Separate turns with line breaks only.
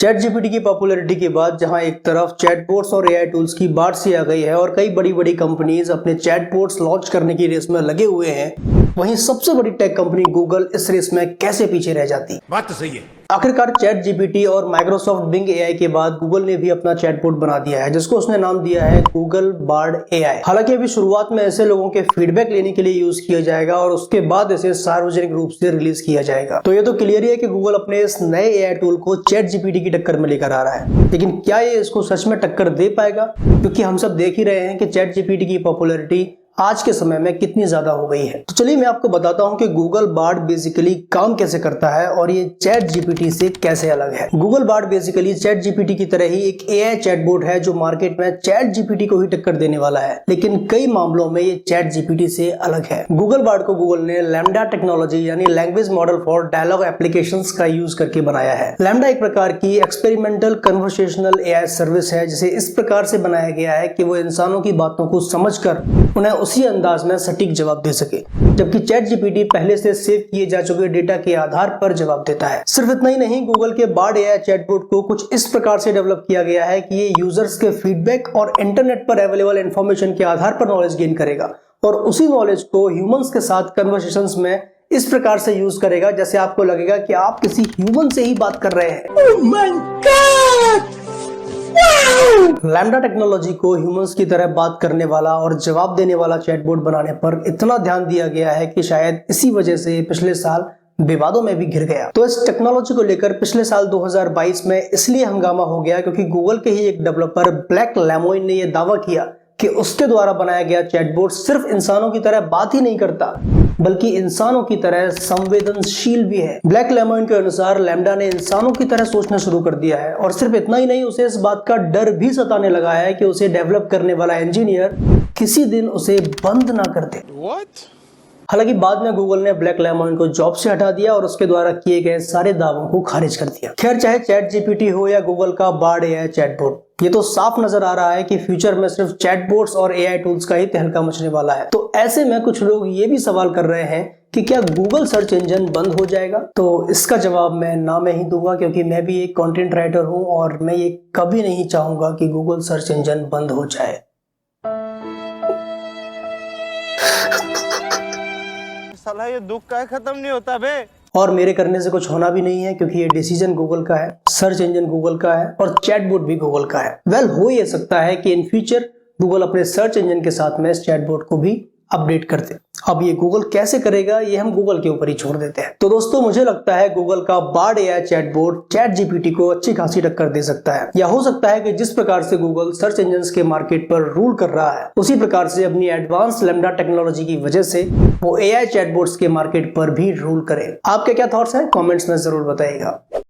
Chat GPT की popularity के बाद जहां एक तरफ चैटबॉट्स और एआई टूल्स की बाढ़ सी आ गई है और कई बड़ी बड़ी कंपनीज अपने चैटबॉट्स लॉन्च करने की रेस में लगे हुए हैं, वहीं सबसे बड़ी टेक कंपनी गूगल इस रेस में कैसे पीछे रह जाती।
बात तो सही है।
आखिरकार चैट जीपीटी और माइक्रोसॉफ्ट बिंग एआई के बाद गूगल ने भी अपना चैटबॉट बना दिया है, जिसको उसने नाम दिया है गूगल बार्ड एआई। हालांकि अभी शुरुआत में ऐसे लोगों के फीडबैक लेने के लिए यूज किया जाएगा और उसके बाद इसे सार्वजनिक रूप से रिलीज किया जाएगा। तो ये तो क्लियर है कि गूगल अपने इस नए एआई टूल को चैट जीपीटी की टक्कर में लेकर आ रहा है, लेकिन क्या ये इसको सच में टक्कर दे पाएगा? क्योंकि हम सब देख ही रहे हैं कि चैट जीपीटी की पॉपुलैरिटी आज के समय में कितनी ज्यादा हो गई है। तो चलिए मैं आपको बताता हूं कि गूगल बार्ड बेसिकली काम कैसे करता है और ये चैट जीपीटी से कैसे अलग है। Google board basically chat GPT की तरह ही एक एआई चैटबॉट है जो मार्केट में चैट जीपीटी को ही टक्कर देने वाला है, लेकिन कई मामलों में ये चैट जीपीटी से अलग है। गूगल बार्ड को गूगल ने लैम्डा टेक्नोलॉजी यानी language model for dialogue applications का यूज करके बनाया है। लैम्डा एक प्रकार की एक्सपेरिमेंटल कन्वर्सेशनल एआई सर्विस है, जिसे इस प्रकार से बनाया गया है कि वो इंसानों की बातों को समझकर उन्हें उसी अंदाज में सटीक जवाब दे सके, जबकि चैट जीपीटी पहले से सेव किए जा चुके डेटा के आधार पर जवाब देता है। सिर्फ इतना ही नहीं, गूगल के बार्ड एआई चैटबॉट को कुछ इस प्रकार से डेवलप किया गया है कि ये यूजर्स के फीडबैक और इंटरनेट पर अवेलेबल इंफॉर्मेशन के आधार पर नॉलेज गेन करेगा और उसी नॉलेज को ह्यूमंस के साथ कन्वर्सेशंस में इस प्रकार से यूज करेगा जैसे आपको लगेगा कि आप किसी ह्यूमन से ही बात कर रहे हैं। Oh my God! Lambda technology को ह्यूमंस की तरह बात करने वाला और जवाब देने वाला चैटबॉट बनाने पर इतना ध्यान दिया गया है कि शायद इसी वजह से पिछले साल विवादों में भी घिर गया। तो इस टेक्नोलॉजी को लेकर पिछले साल 2022 में इसलिए हंगामा हो गया क्योंकि गूगल के ही एक डेवलपर ब्लैक लेमोइन ने यह दावा किया कि उसके द्वारा बनाया गया चैटबॉट सिर्फ इंसानों की तरह बात ही नहीं करता, बल्कि इंसानों की तरह संवेदनशील भी है। ब्लैक लेमोइन के अनुसार लैम्डा ने इंसानों की तरह सोचना शुरू कर दिया है और सिर्फ इतना ही नहीं, उसे इस बात का डर भी सताने लगा है कि उसे डेवलप करने वाला इंजीनियर किसी दिन उसे बंद ना कर दे। हालांकि बाद में गूगल ने ब्लैक लेमोइन को जॉब से हटा दिया और उसके द्वारा किए गए सारे दावों को खारिज कर दिया। खैर, चाहे चैट जीपीटी हो या गूगल का बार्ड एआई चैटबॉट, ये तो साफ नजर आ रहा है कि फ्यूचर में सिर्फ चैटबॉट्स और एआई टूल्स का ही तहलका मचने वाला है। तो ऐसे में कुछ लोग ये भी सवाल कर रहे हैं कि क्या गूगल सर्च इंजन बंद हो जाएगा? तो इसका जवाब मैं ना में ही दूंगा, क्योंकि मैं भी एक कंटेंट राइटर हूं और मैं ये कभी नहीं चाहूंगा कि गूगल सर्च इंजन बंद हो जाए।
साला ये दुख का खत्म नहीं होता बे।
और मेरे करने से कुछ होना भी नहीं है, क्योंकि ये डिसीजन गूगल का है, सर्च इंजन गूगल का है और चैटबॉट भी गूगल का है। वेल, हो ये सकता है कि इन फ्यूचर गूगल अपने सर्च इंजन के साथ में इस चैटबॉट को भी अपडेट कर दे। अब ये गूगल कैसे करेगा, ये हम गूगल के ऊपर ही छोड़ देते हैं। तो दोस्तों, मुझे लगता है गूगल का Bard AI chatbot ChatGPT को अच्छी खासी टक्कर दे सकता है, या हो सकता है कि जिस प्रकार से गूगल सर्च इंजन के मार्केट पर रूल कर रहा है, उसी प्रकार से अपनी एडवांस लैम्डा टेक्नोलॉजी की वजह से वो एआई चैटबॉट्स के मार्केट पर भी रूल करे। आपके क्या थॉट्स हैं? कॉमेंट्स में जरूर बताइएगा।